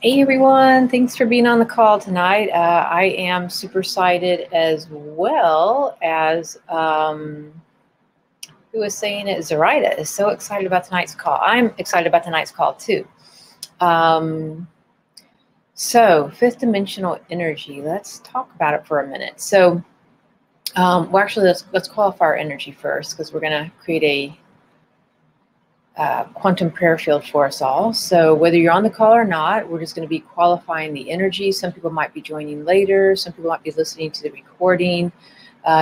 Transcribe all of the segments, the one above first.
Hey everyone, thanks for being on the call tonight. I am super excited as well as who was saying it? Zoraida is so excited about tonight's call. I'm excited about tonight's call too. So fifth dimensional energy, let's talk about it for a minute. So well, actually, let's qualify our energy first because we're going to create a quantum prayer field for us all. So whether you're on the call or not, we're just going to be qualifying the energy. Some people might be joining later. Some people might be listening to the recording,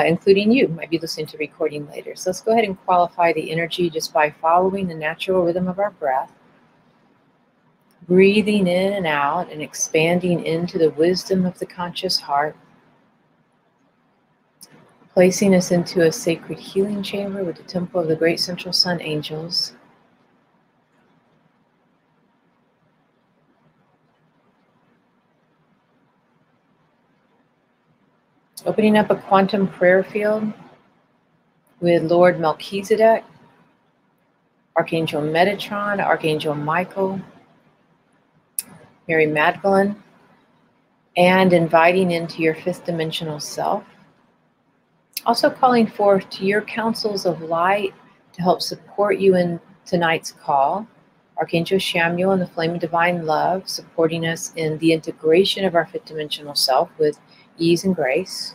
including you might be listening to the recording later. So let's go ahead and qualify the energy just by following the natural rhythm of our breath, breathing in and out and expanding into the wisdom of the conscious heart, placing us into a sacred healing chamber with the temple of the great central sun angels. Opening up a quantum prayer field with Lord Melchizedek, Archangel Metatron, Archangel Michael, Mary Magdalene, and inviting into your fifth dimensional self. Also calling forth to your councils of light to help support you in tonight's call. Archangel Chamuel and the Flame of Divine Love, supporting us in the integration of our fifth dimensional self with ease and grace.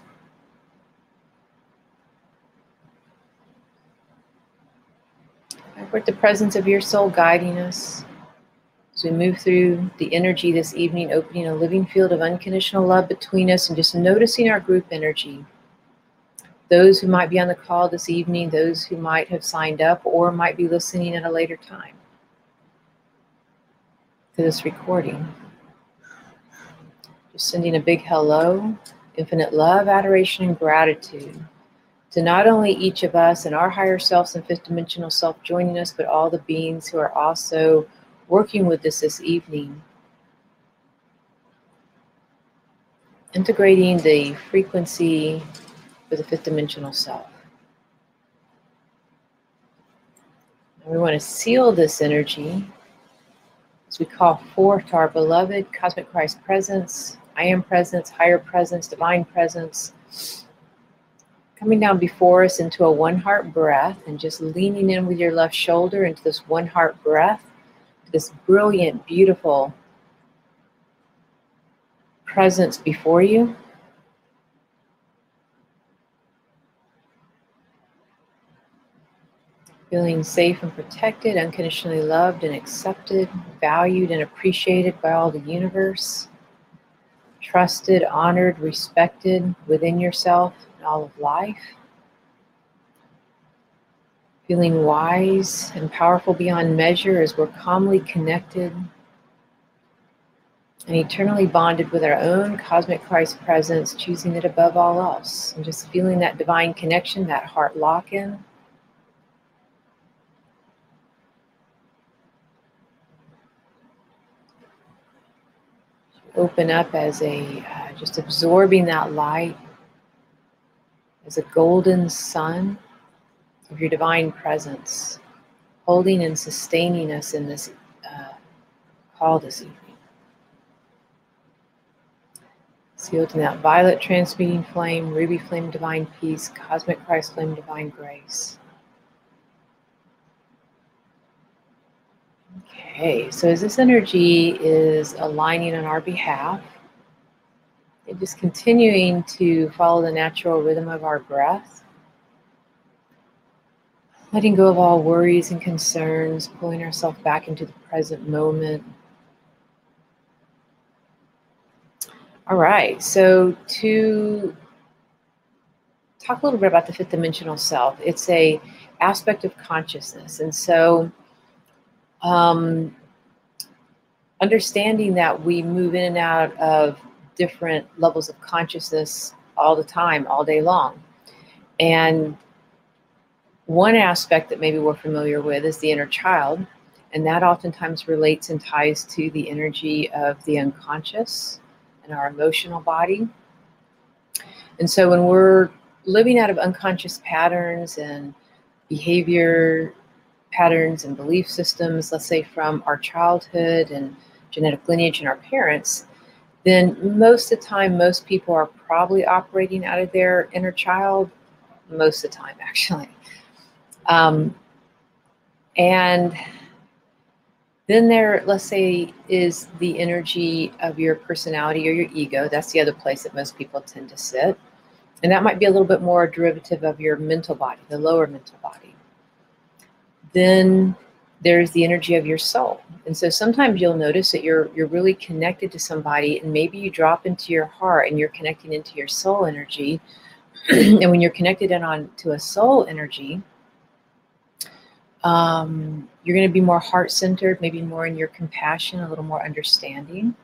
With the presence of your soul guiding us as we move through the energy this evening, opening a living field of unconditional love between us and just noticing our group energy. Those who might be on the call this evening, those who might have signed up or might be listening at a later time to this recording. Just sending a big hello, infinite love, adoration, and gratitude to not only each of us and our higher selves and fifth dimensional self joining us, but all the beings who are also working with us this evening. Integrating the frequency for the fifth dimensional self. And we want to seal this energy as we call forth to our beloved Cosmic Christ presence, I am presence, higher presence, divine presence, coming down before us into a one heart breath and just leaning in with your left shoulder into this one heart breath, this brilliant, beautiful presence before you. Feeling safe and protected, unconditionally loved and accepted, valued and appreciated by all the universe, trusted, honored, respected within yourself and all of life. Feeling wise and powerful beyond measure as we're calmly connected and eternally bonded with our own cosmic Christ presence, choosing it above all else. And just feeling that divine connection, that heart lock-in. Open up as just absorbing that light as a golden sun of your divine presence, holding and sustaining us in this call this evening. Sealed in that violet transmuting flame, ruby flame divine peace, cosmic Christ flame divine grace. Okay, so as this energy is aligning on our behalf, and just continuing to follow the natural rhythm of our breath, letting go of all worries and concerns, pulling ourselves back into the present moment. All right, so to talk a little bit about the fifth dimensional self, it's a aspect of consciousness. And so understanding that we move in and out of different levels of consciousness all the time, all day long. And one aspect that maybe we're familiar with is the inner child, and that oftentimes relates and ties to the energy of the unconscious and our emotional body. And so when we're living out of unconscious patterns and behavior patterns and belief systems, let's say from our childhood, and genetic lineage in our parents, then most of the time, most people are probably operating out of their inner child, most of the time, actually. And then there, let's say, is the energy of your personality or your ego. That's the other place that most people tend to sit. And that might be a little bit more derivative of your mental body, the lower mental body. Then there's the energy of your soul. And so sometimes you'll notice that you're really connected to somebody, and maybe you drop into your heart and you're connecting into your soul energy. And when you're connected to a soul energy, you're going to be more heart-centered, maybe more in your compassion, a little more understanding.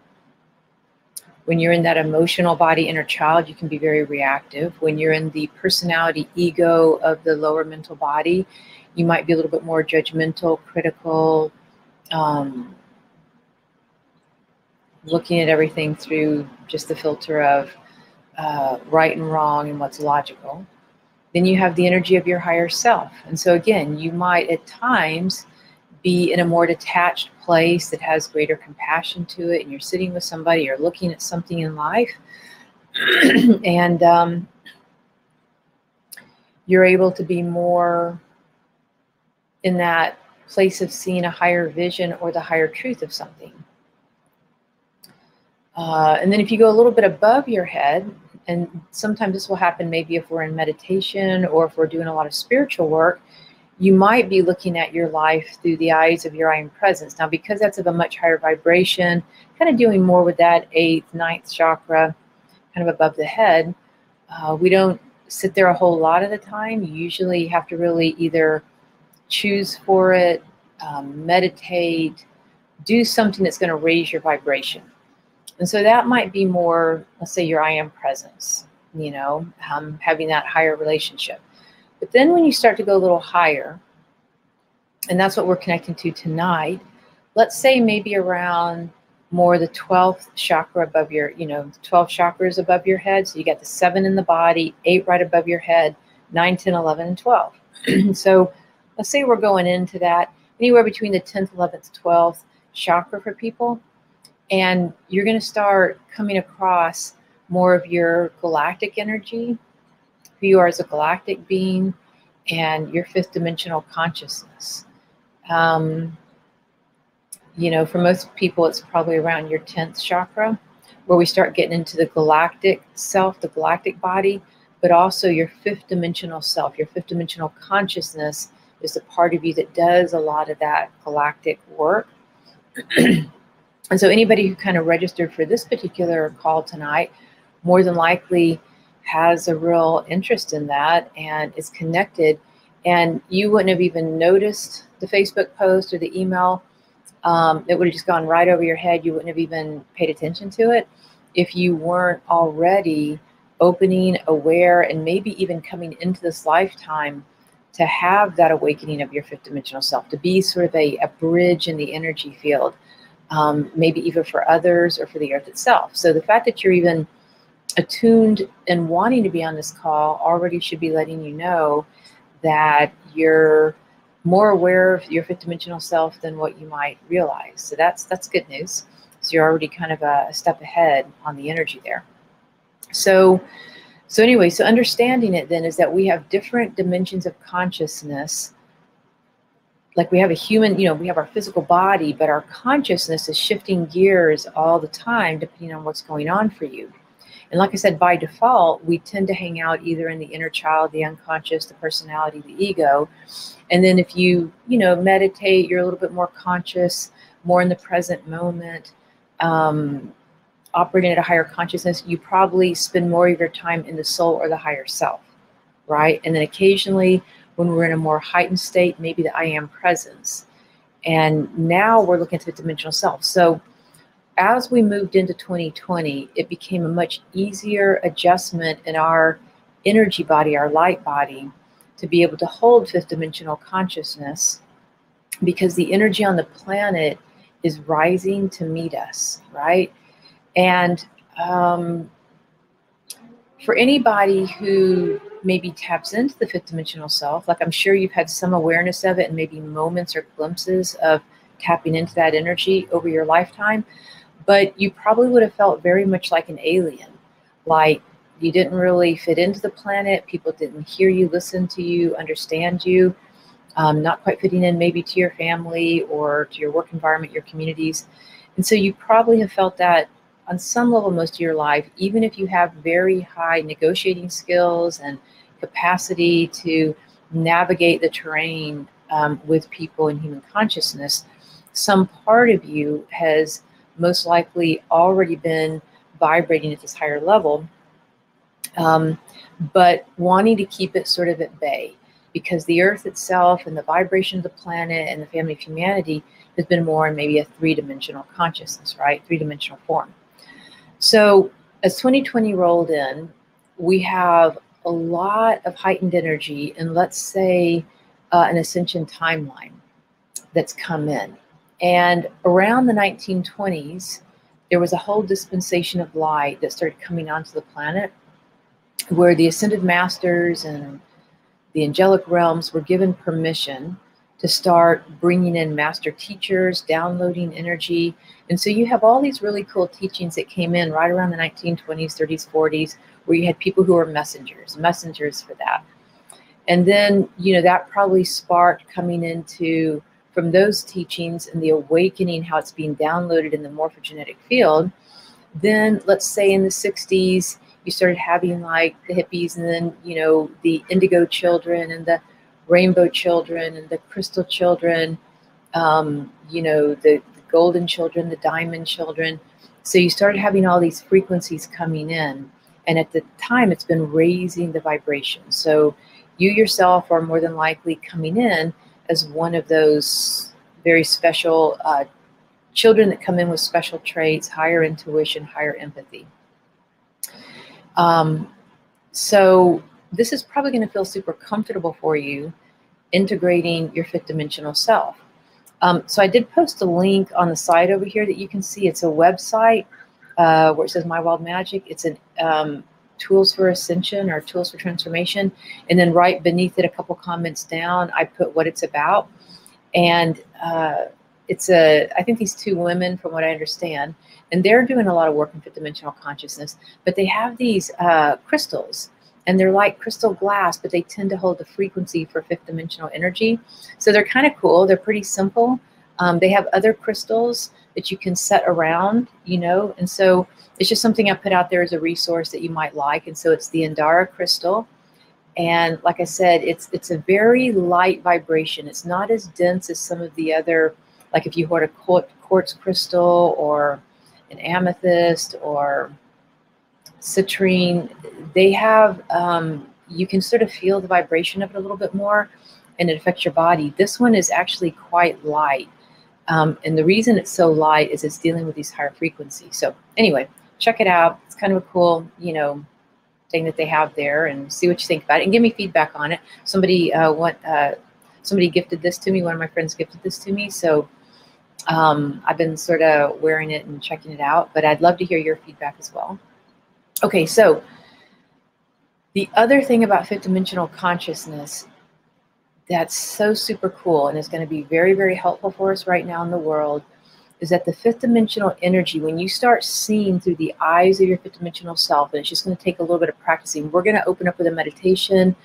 When you're in that emotional body, inner child, you can be very reactive. When you're in the personality, ego of the lower mental body, you might be a little bit more judgmental, critical, looking at everything through just the filter of right and wrong and what's logical. Then you have the energy of your higher self. And so again, you might at times be in a more detached place that has greater compassion to it, and you're sitting with somebody or looking at something in life, and you're able to be more in that place of seeing a higher vision or the higher truth of something. And then if you go a little bit above your head, and sometimes this will happen maybe if we're in meditation or if we're doing a lot of spiritual work, you might be looking at your life through the eyes of your I Am Presence. Now, because that's of a much higher vibration, kind of doing more with that 8th, 9th chakra, kind of above the head, we don't sit there a whole lot of the time. You usually have to really either choose for it, meditate, do something that's going to raise your vibration. And so that might be more, let's say, your I Am Presence, having that higher relationship. But then when you start to go a little higher, and that's what we're connecting to tonight, let's say maybe around more the 12th chakra above your, 12 chakras above your head. So you got the 7 in the body, 8 right above your head, 9, 10, 11, and 12. So let's say we're going into that anywhere between the 10th, 11th, 12th chakra for people. And you're going to start coming across more of your galactic energy, who you are as a galactic being, and your 5th dimensional consciousness. For most people, it's probably around your 10th chakra, where we start getting into the galactic self, the galactic body, but also your 5th dimensional self, your 5th dimensional consciousness is the part of you that does a lot of that galactic work. And so anybody who kind of registered for this particular call tonight, more than likely has a real interest in that and is connected. And you wouldn't have even noticed the Facebook post or the email. It would have just gone right over your head. You wouldn't have even paid attention to it if you weren't already opening, aware, and maybe even coming into this lifetime to have that awakening of your 5th dimensional self, to be sort of a bridge in the energy field. Maybe even for others or for the earth itself. So the fact that you're even attuned and wanting to be on this call already should be letting you know that you're more aware of your 5th dimensional self than what you might realize. So that's good news. So you're already kind of a step ahead on the energy there. So anyway, so understanding it then is that we have different dimensions of consciousness. Like we have a human, we have our physical body, but our consciousness is shifting gears all the time depending on what's going on for you. And like I said, by default, we tend to hang out either in the inner child, the unconscious, the personality, the ego. And then if you, meditate, you're a little bit more conscious, more in the present moment, operating at a higher consciousness, you probably spend more of your time in the soul or the higher self, right? And then occasionally, when we're in a more heightened state, maybe the I Am Presence. And now we're looking at the dimensional self. So as we moved into 2020, it became a much easier adjustment in our energy body, our light body, to be able to hold 5th dimensional consciousness, because the energy on the planet is rising to meet us, right? And for anybody who maybe taps into the 5th dimensional self, like I'm sure you've had some awareness of it and maybe moments or glimpses of tapping into that energy over your lifetime, but you probably would have felt very much like an alien, like you didn't really fit into the planet. People didn't hear you, listen to you, understand you, not quite fitting in maybe to your family or to your work environment, your communities. And so you probably have felt that on some level most of your life, even if you have very high negotiating skills and capacity to navigate the terrain with people in human consciousness, some part of you has most likely already been vibrating at this higher level, but wanting to keep it sort of at bay, because the earth itself and the vibration of the planet and the family of humanity has been more in maybe a three-dimensional consciousness, right? Three-dimensional form. So as 2020 rolled in, we have a lot of heightened energy and, let's say, an ascension timeline that's come in. And around the 1920s, there was a whole dispensation of light that started coming onto the planet, where the ascended masters and the angelic realms were given permission to start bringing in master teachers, downloading energy. And so you have all these really cool teachings that came in right around the 1920s, 30s, 40s, where you had people who were messengers for that. And then, you know, that probably sparked coming into, from those teachings and the awakening, how it's being downloaded in the morphogenetic field. Then let's say in the 60s, you started having like the hippies, and then, you know, the indigo children and the rainbow children and the crystal children, you know, the golden children, the diamond children. So you started having all these frequencies coming in. And at the time, it's been raising the vibration. So you yourself are more than likely coming in as one of those very special children that come in with special traits, higher intuition, higher empathy. So this is probably going to feel super comfortable for you, integrating your fifth dimensional self. So I did post a link on the side over here that you can see. It's a website where it says My Wild Magic. It's an Tools for Ascension or Tools for Transformation. And then right beneath it, a couple comments down, I put what it's about. And it's I think these two women, from what I understand, and they're doing a lot of work in fifth dimensional consciousness, but they have these crystals, and they're like crystal glass, but they tend to hold the frequency for fifth dimensional energy. So they're kind of cool. They're pretty simple. They have other crystals that you can set around, you know, and so it's just something I put out there as a resource that you might like. And so it's the Indara crystal. And like I said, it's a very light vibration. It's not as dense as some of the other, like if you hold a quartz crystal or an amethyst or citrine, they have, you can sort of feel the vibration of it a little bit more, and it affects your body. This one is actually quite light. And the reason it's so light is it's dealing with these higher frequencies. So anyway, check it out. It's kind of a cool, you know, thing that they have there, and see what you think about it and give me feedback on it. Somebody somebody gifted this to me. One of my friends gifted this to me. So I've been sort of wearing it and checking it out, but I'd love to hear your feedback as well. Okay, so the other thing about fifth dimensional consciousness that's so super cool and is going to be very, very helpful for us right now in the world is that the fifth dimensional energy, when you start seeing through the eyes of your fifth dimensional self, and it's just going to take a little bit of practicing. We're going to open up with a meditation.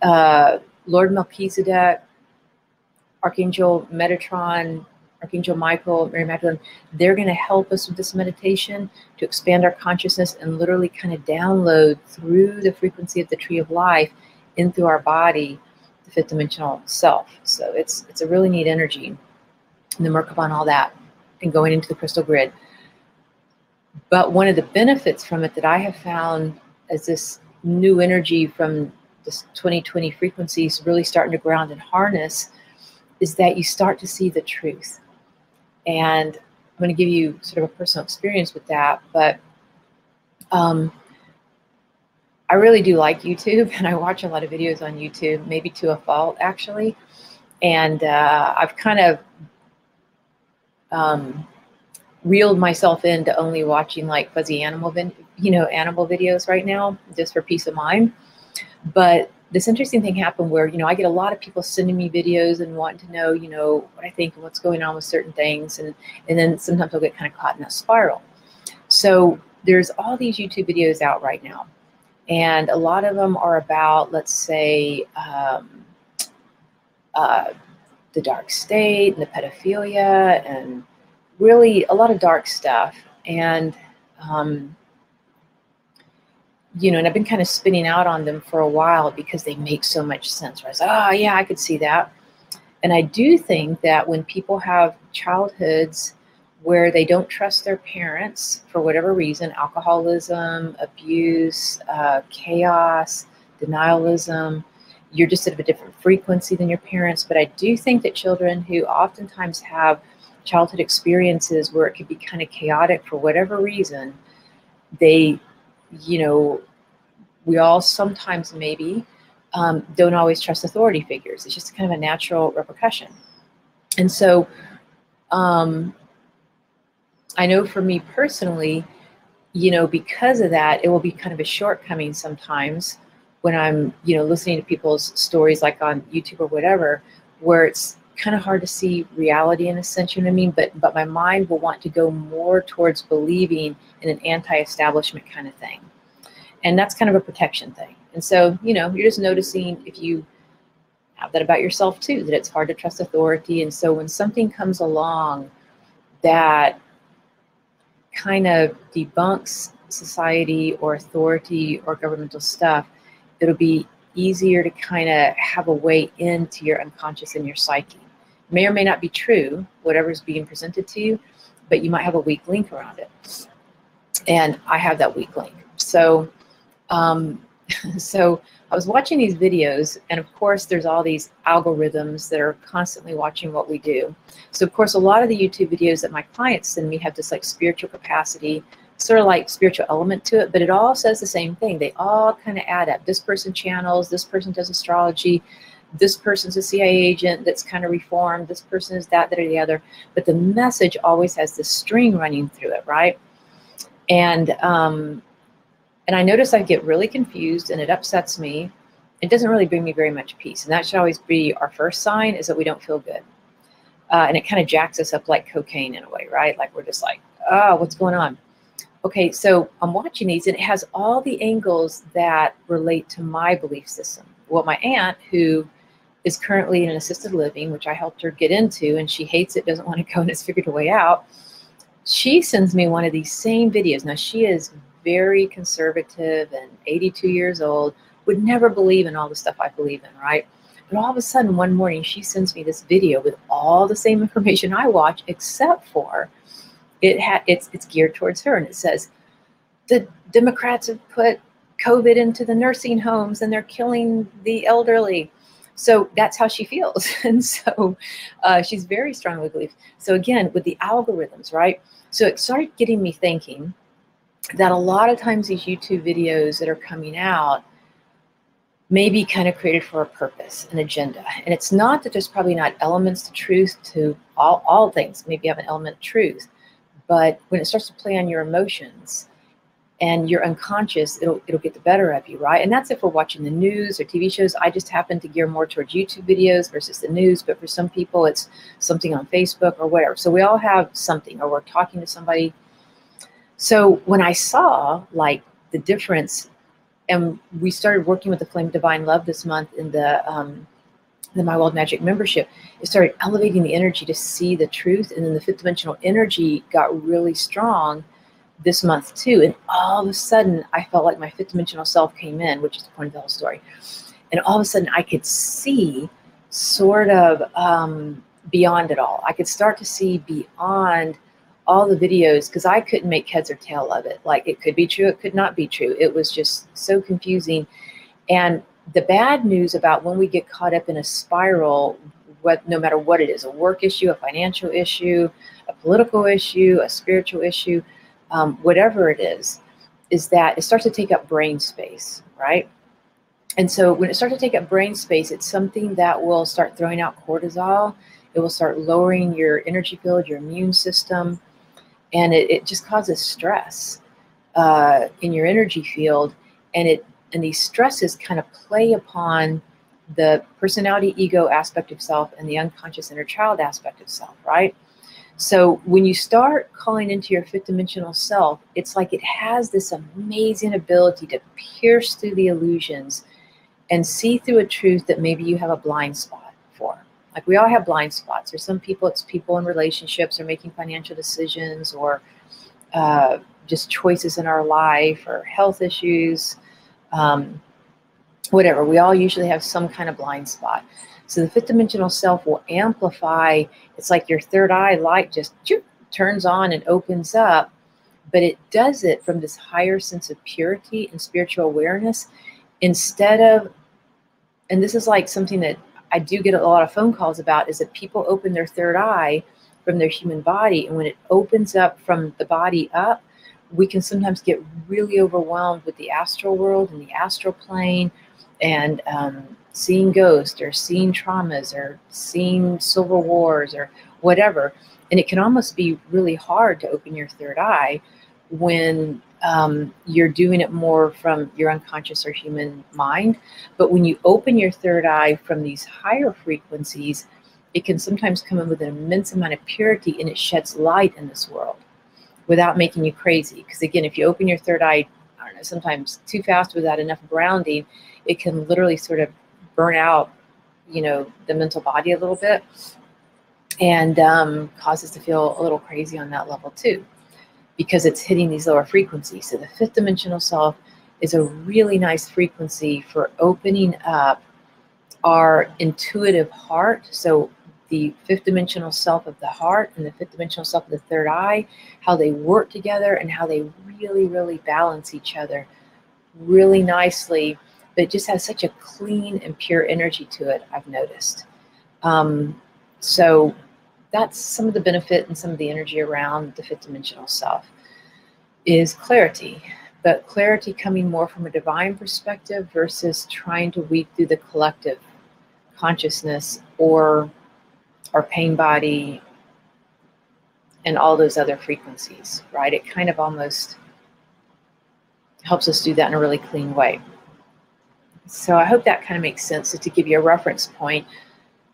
Lord Melchizedek, Archangel Metatron, Archangel Michael, Mary Magdalene, they're going to help us with this meditation to expand our consciousness and literally kind of download through the frequency of the tree of life in through our body, the fifth dimensional self. So it's a really neat energy. And the Merkaba and all that, and going into the crystal grid. But one of the benefits from it that I have found as this new energy from this 2020 frequencies really starting to ground and harness is that you start to see the truth. And I'm going to give you sort of a personal experience with that, but I really do like YouTube, and I watch a lot of videos on YouTube, maybe to a fault actually. And I've kind of reeled myself into only watching like fuzzy animal, animal videos right now, just for peace of mind. But this interesting thing happened where, I get a lot of people sending me videos and wanting to know, what I think and what's going on with certain things. And then sometimes I'll get kind of caught in that spiral. So there's all these YouTube videos out right now. And a lot of them are about, let's say, the dark state and the pedophilia and really a lot of dark stuff. And, and I've been kind of spinning out on them for a while because they make so much sense. Where I was like, oh yeah, I could see that. And I do think that when people have childhoods where they don't trust their parents for whatever reason, alcoholism, abuse, chaos, denialism, you're just at a different frequency than your parents. But I do think that children who oftentimes have childhood experiences where it could be kind of chaotic for whatever reason, they, we all sometimes maybe don't always trust authority figures. It's just kind of a natural repercussion. And so I know for me personally, because of that, it will be kind of a shortcoming sometimes when I'm, listening to people's stories like on YouTube or whatever, where it's kind of hard to see reality in a sense, you know what I mean? But my mind will want to go more towards believing in an anti-establishment kind of thing. And that's kind of a protection thing. And so, you're just noticing if you have that about yourself too, that it's hard to trust authority. And so when something comes along that kind of debunks society or authority or governmental stuff, it'll be easier to kind of have a way into your unconscious and your psyche. It may or may not be true, whatever's being presented to you, but you might have a weak link around it. And I have that weak link. So, so I was watching these videos, and of course there's all these algorithms that are constantly watching what we do. So of course a lot of the YouTube videos that my clients send me have this like spiritual capacity, sort of like spiritual element to it, but it all says the same thing. They all kind of add up. This person channels, this person does astrology, this person's a CIA agent that's kind of reformed, this person is that or the other, but the message always has this string running through it, right? And I notice I get really confused and it upsets me. It doesn't really bring me very much peace. And that should always be our first sign, is that we don't feel good. And it kind of jacks us up like cocaine in a way, right? Like we're just like, oh, what's going on? Okay, so I'm watching these and it has all the angles that relate to my belief system. Well, my aunt, who is currently in an assisted living, which I helped her get into, and she hates it, doesn't want to go, and has figured a way out. She sends me one of these same videos. Now, she is very conservative and 82 years old, would never believe in all the stuff I believe in, right? But all of a sudden, one morning, she sends me this video with all the same information I watch, except for it's geared towards her. And it says, the Democrats have put COVID into the nursing homes and they're killing the elderly. So that's how she feels. And so she's very strongly believed. So again, with the algorithms, right? So it started getting me thinking that a lot of times these YouTube videos that are coming out may be kind of created for a purpose, an agenda. And it's not that there's probably not elements to truth to all things. Maybe you have an element of truth. But when it starts to play on your emotions and your unconscious, it'll get the better of you, right? And that's if we're watching the news or TV shows. I just happen to gear more towards YouTube videos versus the news. But for some people, it's something on Facebook or whatever. So we all have something, or we're talking to somebody. So when I saw like the difference, and we started working with the Flame of Divine Love this month in the My World Magic membership, it started elevating the energy to see the truth. And then the fifth dimensional energy got really strong this month too. And all of a sudden I felt like my fifth dimensional self came in, which is the point of the whole story. And all of a sudden I could see sort of beyond it all. I could start to see beyond all the videos, because I couldn't make heads or tail of it. Like, it could be true, it could not be true. It was just so confusing. And the bad news about when we get caught up in a spiral, no matter what it is, a work issue, a financial issue, a political issue, a spiritual issue, whatever it is that it starts to take up brain space, right? And so when it starts to take up brain space, it's something that will start throwing out cortisol. It will start lowering your energy field, your immune system, and it just causes stress in your energy field. And And these stresses kind of play upon the personality, ego aspect of self and the unconscious inner child aspect of self, right? So when you start calling into your fifth dimensional self, it's like it has this amazing ability to pierce through the illusions and see through a truth that maybe you have a blind spot for. Like we all have blind spots. There's some people, it's people in relationships or making financial decisions or just choices in our life or health issues, whatever. We all usually have some kind of blind spot. So the fifth dimensional self will amplify. It's like your third eye light just turns on and opens up, but it does it from this higher sense of purity and spiritual awareness instead of, and this is like something that I do get a lot of phone calls about, is that people open their third eye from their human body. And when it opens up from the body up, we can sometimes get really overwhelmed with the astral world and the astral plane and seeing ghosts or seeing traumas or seeing civil wars or whatever. And it can almost be really hard to open your third eye when you're doing it more from your unconscious or human mind. But when you open your third eye from these higher frequencies, it can sometimes come in with an immense amount of purity, and it sheds light in this world without making you crazy. Because again, if you open your third eye, I don't know, sometimes too fast without enough grounding, it can literally sort of burn out, you know, the mental body a little bit and cause us to feel a little crazy on that level too, because it's hitting these lower frequencies. So the fifth dimensional self is a really nice frequency for opening up our intuitive heart. So the fifth dimensional self of the heart and the fifth dimensional self of the third eye, how they work together and how they really, really balance each other really nicely. But it just has such a clean and pure energy to it, I've noticed. So that's some of the benefit and some of the energy around the fifth dimensional self is clarity. But clarity coming more from a divine perspective versus trying to weed through the collective consciousness or our pain body and all those other frequencies, right? It kind of almost helps us do that in a really clean way. So I hope that kind of makes sense. So to give you a reference point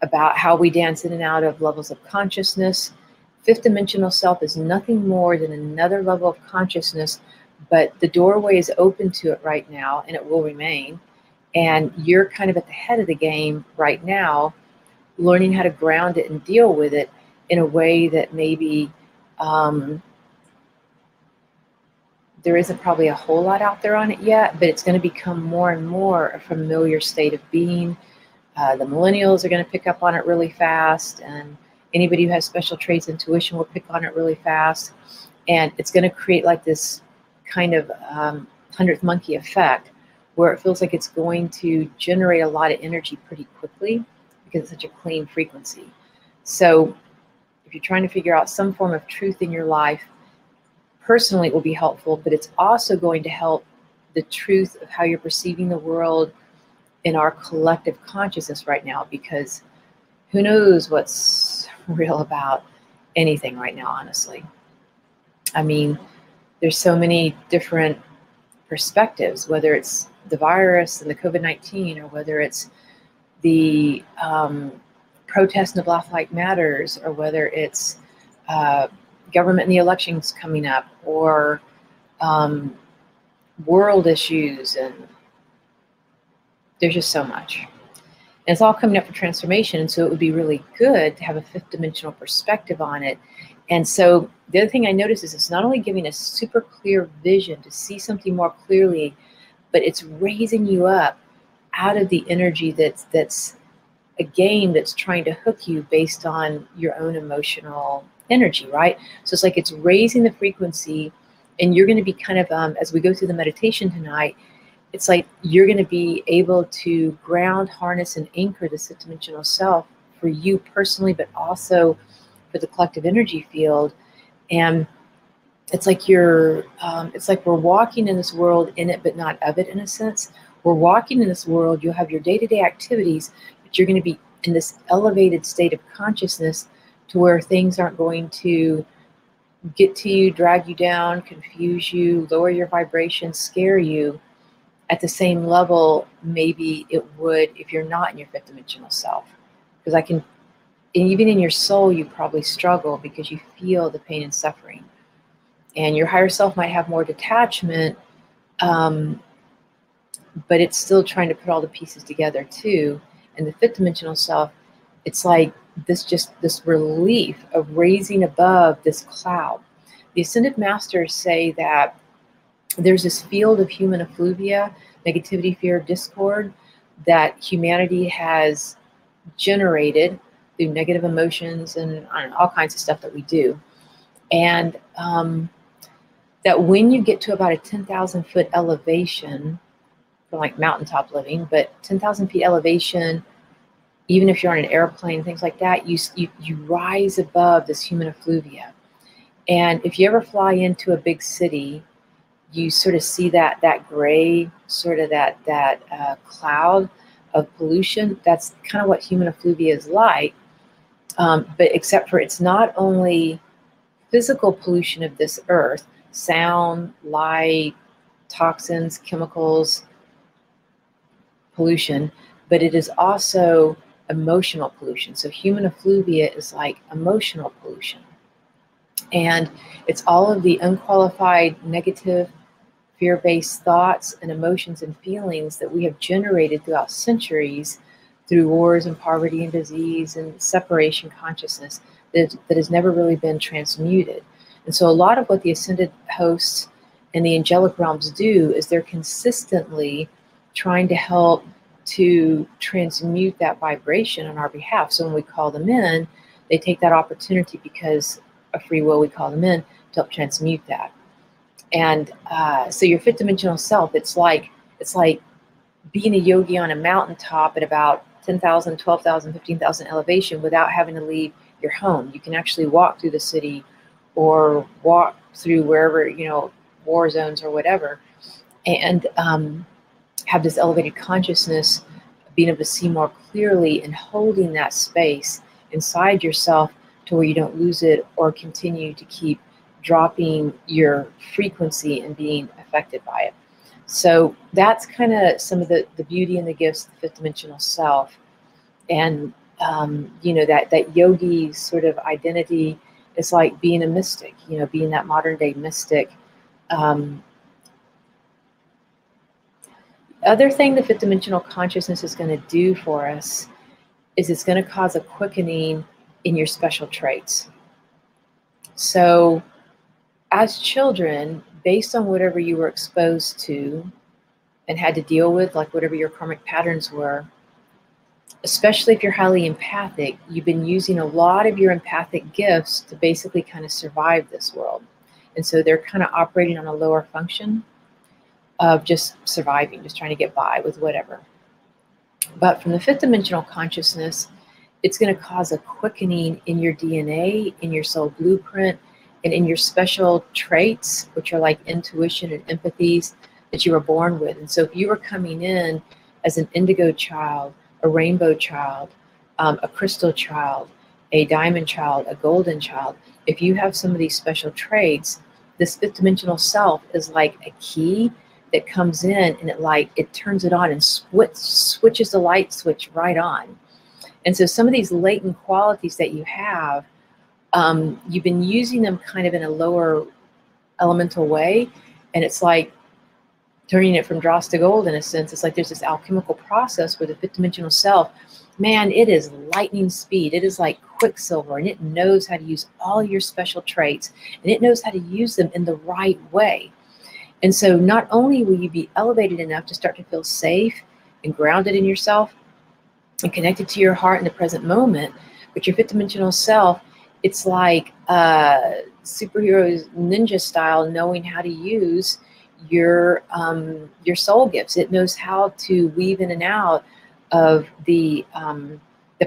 about how we dance in and out of levels of consciousness, fifth dimensional self is nothing more than another level of consciousness, but the doorway is open to it right now, and it will remain. And you're kind of at the head of the game right now, learning how to ground it and deal with it in a way that maybe there isn't probably a whole lot out there on it yet, but it's going to become more and more a familiar state of being. The millennials are going to pick up on it really fast, and anybody who has special traits, intuition will pick on it really fast. And it's going to create like this kind of 100th monkey effect where it feels like it's going to generate a lot of energy pretty quickly because it's such a clean frequency. So if you're trying to figure out some form of truth in your life, personally it will be helpful, but it's also going to help the truth of how you're perceiving the world in our collective consciousness right now, because who knows what's real about anything right now, honestly. I mean, there's so many different perspectives, whether it's the virus and the COVID-19, or whether it's the protests and the Black Lives Matters, or whether it's government and the elections coming up, or world issues, and there's just so much. And it's all coming up for transformation, and so it would be really good to have a fifth dimensional perspective on it. And so the other thing I noticed is it's not only giving a super clear vision to see something more clearly, but it's raising you up out of the energy that's a game that's trying to hook you based on your own emotional energy, right? So it's like it's raising the frequency, and you're going to be kind of, as we go through the meditation tonight, it's like you're going to be able to ground, harness, and anchor the fifth dimensional self for you personally, but also for the collective energy field. And it's like you're, it's like we're walking in this world in it, but not of it, in a sense. We're walking in this world. You'll have your day-to-day activities, but you're going to be in this elevated state of consciousness to where things aren't going to get to you, drag you down, confuse you, lower your vibration, scare you. at the same level maybe it would if you're not in your fifth dimensional self. Because and even in your soul, you probably struggle because you feel the pain and suffering. And your higher self might have more detachment, but it's still trying to put all the pieces together too. And the fifth dimensional self, it's like this relief of raising above this cloud. The Ascended Masters say that there's this field of human effluvia, negativity, fear, discord, that humanity has generated through negative emotions and all kinds of stuff that we do. And that when you get to about a 10,000 foot elevation, for like mountaintop living, but 10,000 feet elevation, even if you're on an airplane, things like that, you rise above this human effluvia. And if you ever fly into a big city, you sort of see that gray, sort of that cloud of pollution. That's kind of what human effluvia is like, but except for it's not only physical pollution of this earth, sound, light, toxins, chemicals, pollution, but it is also emotional pollution. So human effluvia is like emotional pollution. And it's all of the unqualified, negative, fear-based thoughts and emotions and feelings that we have generated throughout centuries through wars and poverty and disease and separation consciousness that has never really been transmuted. And so a lot of what the ascended hosts and the angelic realms do is they're consistently trying to help to transmute that vibration on our behalf. So when we call them in, they take that opportunity because of free will, we call them in to help transmute that. And so your fifth dimensional self, it's like being a yogi on a mountaintop at about 10,000, 12,000, 15,000 elevation without having to leave your home. You can actually walk through the city or walk through wherever, war zones or whatever, and have this elevated consciousness, being able to see more clearly and holding that space inside yourself to where you don't lose it or continue to keep dropping your frequency and being affected by it. So that's kind of some of the beauty and the gifts of the fifth dimensional self. And, that yogi sort of identity is like being a mystic, being that modern day mystic. Other thing the fifth dimensional consciousness is going to do for us is it's going to cause a quickening in your special traits. So as children, based on whatever you were exposed to and had to deal with, like whatever your karmic patterns were, especially if you're highly empathic, you've been using a lot of your empathic gifts to basically kind of survive this world. And so they're kind of operating on a lower function of just surviving, just trying to get by with whatever. But from the fifth dimensional consciousness, it's going to cause a quickening in your DNA, in your soul blueprint, and in your special traits, which are like intuition and empathies that you were born with. And so if you were coming in as an indigo child, a rainbow child, a crystal child, a diamond child, a golden child, if you have some of these special traits, this fifth dimensional self is like a key that comes in and it turns it on and switches the light switch right on. And so some of these latent qualities that you have, you've been using them kind of in a lower elemental way. And it's like turning it from dross to gold in a sense. It's like there's this alchemical process where the fifth dimensional self, man, it is lightning speed. It is like quicksilver, and it knows how to use all your special traits, and it knows how to use them in the right way. And so not only will you be elevated enough to start to feel safe and grounded in yourself and connected to your heart in the present moment, but your fifth dimensional self, it's like superheroes ninja style, knowing how to use your soul gifts. It knows how to weave in and out of the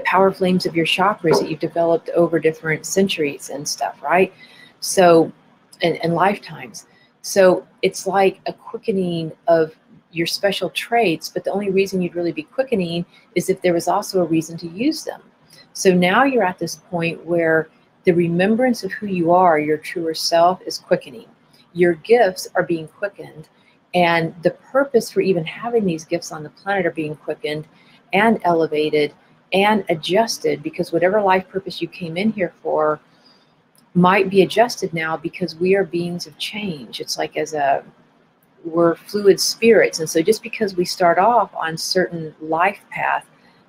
power flames of your chakras that you've developed over different centuries and stuff, right? So, and lifetimes. So it's like a quickening of your special traits, but the only reason you'd really be quickening is if there was also a reason to use them. So now you're at this point where the remembrance of who you are, your truer self, is quickening. Your gifts are being quickened, And the purpose for even having these gifts on the planet are being quickened and elevated and adjusted, because whatever life purpose you came in here for might be adjusted now, because we are beings of change. It's like we're fluid spirits. And so just because we start off on certain life path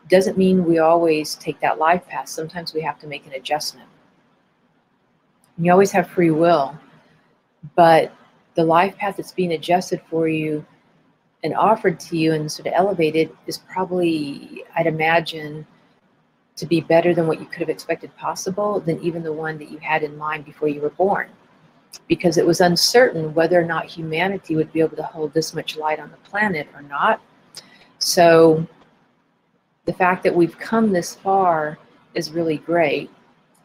doesn't mean we always take that life path. Sometimes we have to make an adjustment. You always have free will, but the life path that's being adjusted for you and offered to you and sort of elevated is probably, I'd imagine, to be better than what you could have expected possible, than even the one that you had in mind before you were born. Because it was uncertain whether or not humanity would be able to hold this much light on the planet or not. So the fact that we've come this far is really great.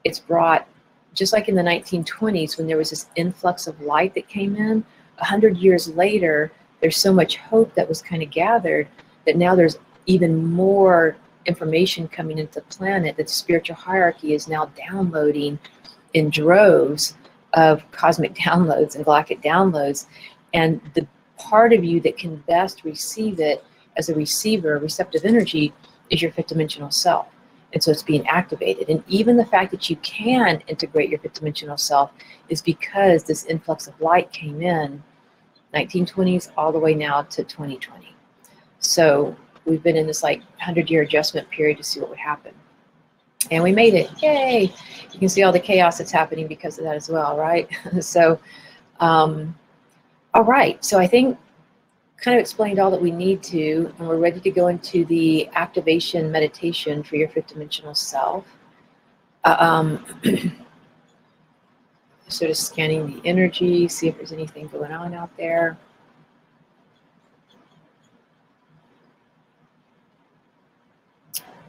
It's brought, just like in the 1920s when there was this influx of light that came in, 100 years later, there's so much hope that was kind of gathered that now there's even more information coming into the planet that the spiritual hierarchy is now downloading in droves of cosmic downloads and galactic downloads. And the part of you that can best receive it as a receiver, receptive energy, is your fifth dimensional self. And so it's being activated. And even the fact that you can integrate your fifth dimensional self is because this influx of light came in 1920s all the way now to 2020. So we've been in this like 100-year adjustment period to see what would happen. And we made it. Yay! You can see all the chaos that's happening because of that as well, right? So, all right. So I think kind of explained all that we need to, and we're ready to go into the activation meditation for your fifth dimensional self. Sort of scanning the energy, see if there's anything going on out there.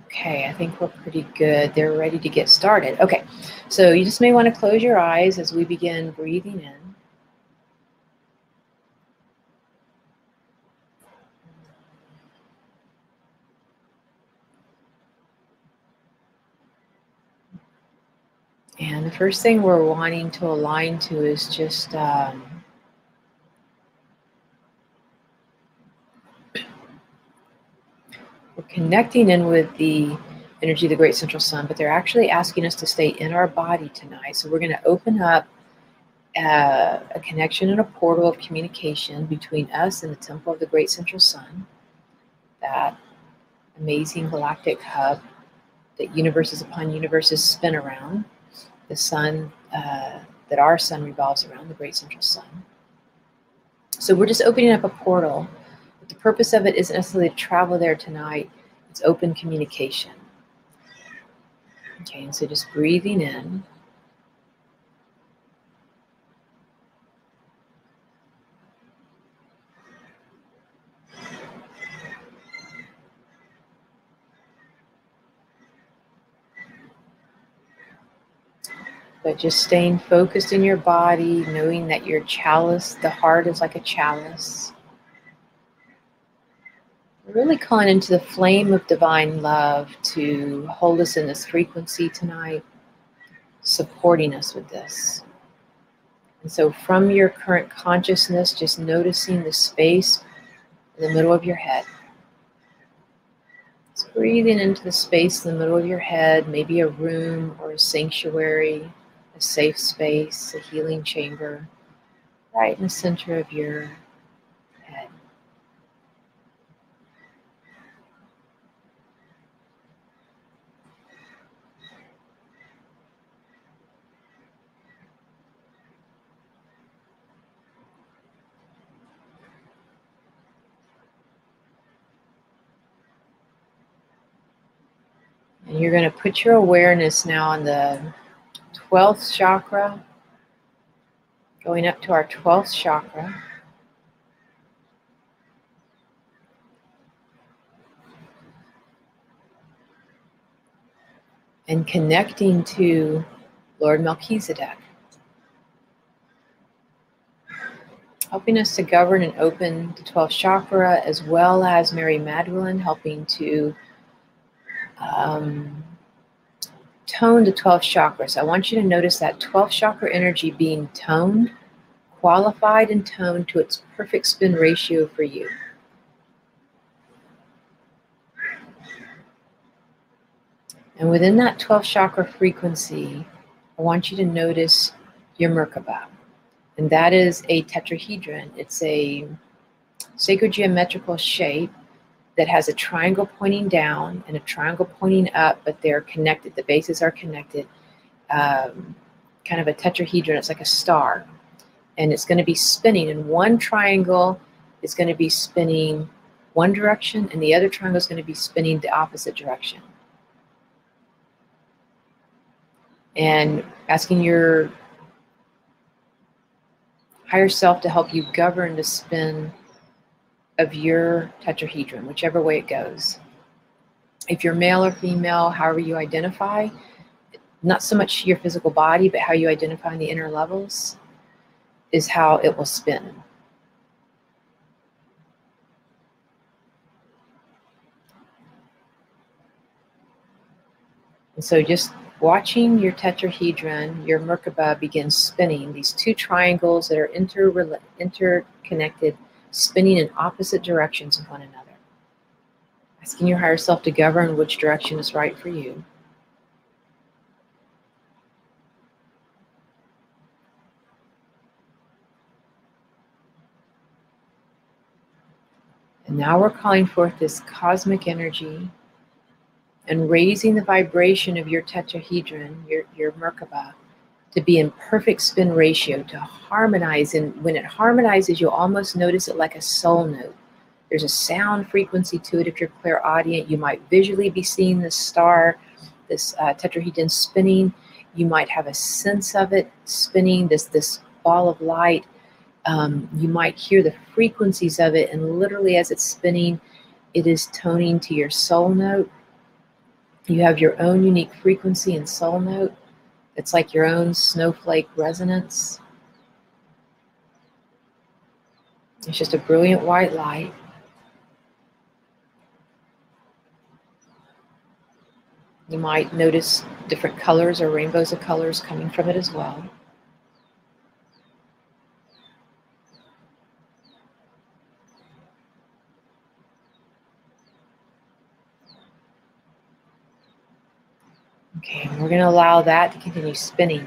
Okay, I think we're pretty good. They're ready to get started. Okay, so you just may want to close your eyes as we begin breathing in. And the first thing we're wanting to align to is just we're connecting in with the energy of the Great Central Sun, but they're actually asking us to stay in our body tonight. So we're going to open up a connection and a portal of communication between us and the Temple of the Great Central Sun, that amazing galactic hub that universes upon universes spin around, the sun that our sun revolves around, the Great Central Sun. So we're just opening up a portal. But the purpose of it isn't necessarily to travel there tonight. It's open communication. Okay, and so just breathing in. But just staying focused in your body, knowing that your chalice, the heart is like a chalice. We're really calling into the flame of divine love to hold us in this frequency tonight, supporting us with this. And so from your current consciousness, just noticing the space in the middle of your head. Just breathing into the space in the middle of your head, maybe a room or a sanctuary, a safe space, a healing chamber, right in the center of your head. And you're going to put your awareness now on the 12th chakra, going up to our 12th chakra. And connecting to Lord Melchizedek, helping us to govern and open the 12th chakra, as well as Mary Magdalene, helping to tone the 12th chakra. So I want you to notice that 12th chakra energy being toned, qualified and toned to its perfect spin ratio for you. And within that 12th chakra frequency, I want you to notice your Merkaba. And that is a tetrahedron. It's a sacred geometrical shape that has a triangle pointing down and a triangle pointing up, but they're connected. The bases are connected. Kind of a tetrahedron. It's like a star. And it's going to be spinning. And one triangle is going to be spinning one direction, and the other triangle is going to be spinning the opposite direction. And asking your higher self to help you govern the spin of your tetrahedron, whichever way it goes. If you're male or female, however you identify, not so much your physical body, but how you identify in the inner levels is how it will spin. And so just watching your tetrahedron, your Merkaba begin spinning, these two triangles that are interconnected, spinning in opposite directions of one another. Asking your higher self to govern which direction is right for you. And now we're calling forth this cosmic energy and raising the vibration of your tetrahedron, your Merkaba, to be in perfect spin ratio, to harmonize. And when it harmonizes, you'll almost notice it like a soul note. There's a sound frequency to it. If you're clairaudient, you might visually be seeing this star, this tetrahedron spinning. You might have a sense of it spinning, this ball of light. You might hear the frequencies of it, and literally as it's spinning, it is toning to your soul note. You have your own unique frequency and soul note. It's like your own snowflake resonance. It's just a brilliant white light. You might notice different colors or rainbows of colors coming from it as well. Okay, and we're going to allow that to continue spinning.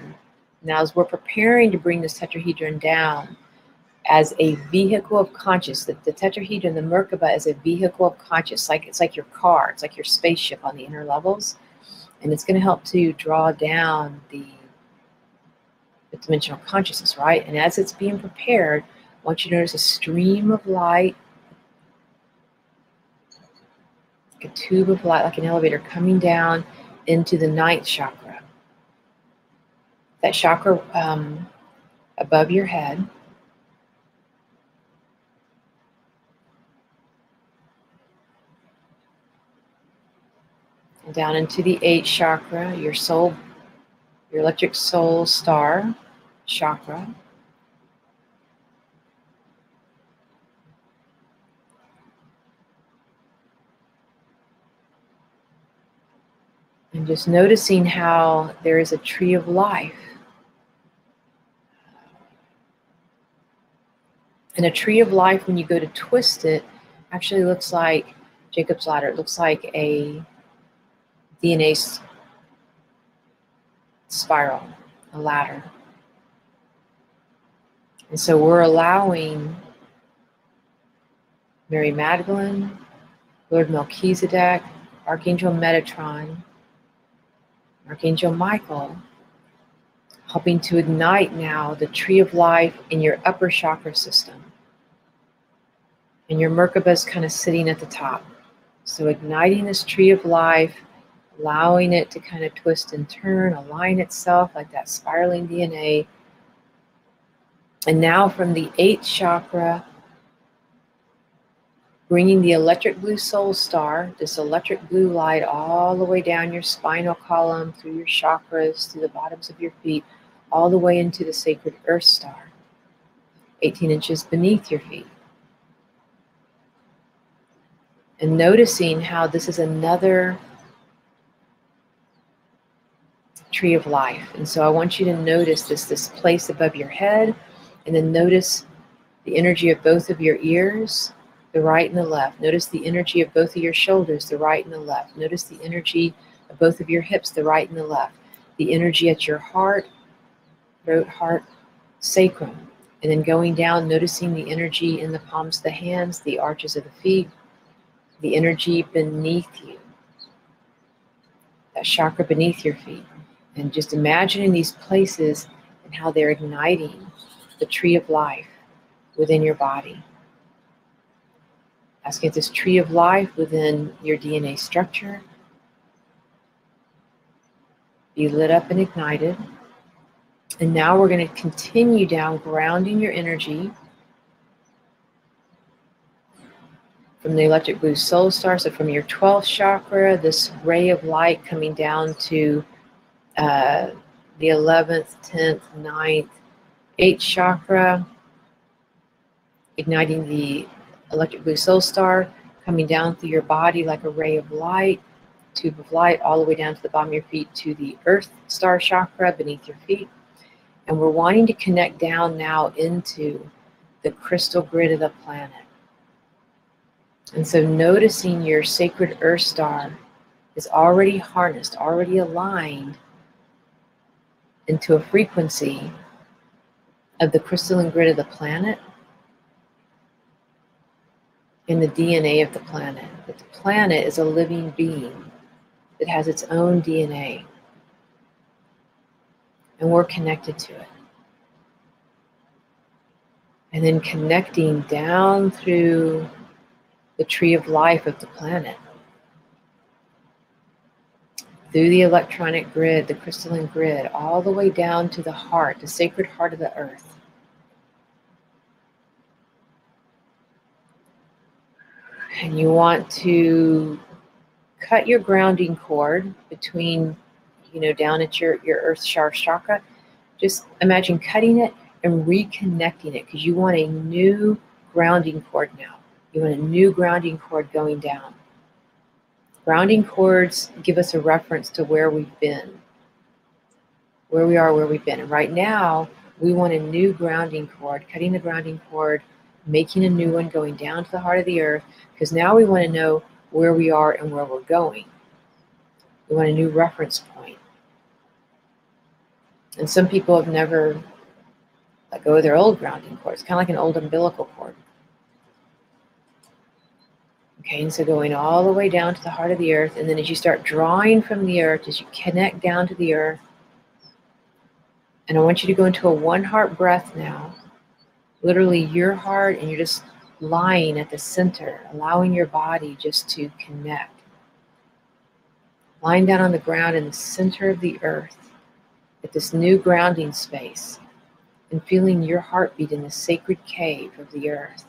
Now, as we're preparing to bring this tetrahedron down as a vehicle of conscious, the tetrahedron, the Merkaba, is a vehicle of conscious. It's like your car. It's like your spaceship on the inner levels. And it's going to help to draw down the dimensional consciousness, right? And as it's being prepared, I want you to notice a stream of light, like a tube of light, like an elevator, coming down into the 9th chakra. That chakra above your head. And down into the 8th chakra, your soul, your electric soul star chakra. And just noticing how there is a tree of life. And a tree of life, when you go to twist it, actually looks like Jacob's ladder. It looks like a DNA spiral, a ladder. And so we're allowing Mary Magdalene, Lord Melchizedek, Archangel Metatron, Archangel Michael, helping to ignite now the tree of life in your upper chakra system. And your Merkaba is kind of sitting at the top. So igniting this tree of life, allowing it to kind of twist and turn, align itself like that spiraling DNA. And now from the 8th chakra, bringing the electric blue soul star, this electric blue light, all the way down your spinal column, through your chakras, through the bottoms of your feet, all the way into the sacred earth star, 18 inches beneath your feet. And noticing how this is another tree of life. And so I want you to notice this place above your head. And then notice the energy of both of your ears, the right and the left. Notice the energy of both of your shoulders, the right and the left. Notice the energy of both of your hips, the right and the left. The energy at your heart, throat, heart, sacrum. And then going down, noticing the energy in the palms of the hands, the arches of the feet, the energy beneath you, that chakra beneath your feet. And just imagining these places and how they're igniting the tree of life within your body. Asking if this tree of life within your DNA structure be lit up and ignited. And now we're going to continue down, grounding your energy from the electric blue soul star. So from your 12th chakra, this ray of light coming down to the 11th, 10th, 9th, 8th chakra, igniting the electric blue soul star, coming down through your body like a ray of light, tube of light, all the way down to the bottom of your feet to the earth star chakra beneath your feet. And we're wanting to connect down now into the crystal grid of the planet. And so noticing your sacred earth star is already harnessed, already aligned into a frequency of the crystalline grid of the planet and the DNA of the planet. That the planet is a living being that has its own DNA. And we're connected to it. And then connecting down through the tree of life of the planet, through the electronic grid, the crystalline grid, all the way down to the heart, the sacred heart of the earth. And you want to cut your grounding cord between, down at your earth chakra. Just imagine cutting it and reconnecting it, because you want a new grounding cord now. You want a new grounding cord going down. Grounding cords give us a reference to where we've been, where we are, where we've been. And right now, we want a new grounding cord, cutting the grounding cord, making a new one, going down to the heart of the earth, because now we want to know where we are and where we're going. We want a new reference point. And some people have never let go of their old grounding cord. It's kind of like an old umbilical cord. Okay, and so going all the way down to the heart of the earth, and then as you start drawing from the earth, as you connect down to the earth, and I want you to go into a one heart breath now, literally your heart, and you're just lying at the center, allowing your body just to connect. Lying down on the ground in the center of the earth, at this new grounding space, and feeling your heartbeat in the sacred cave of the earth.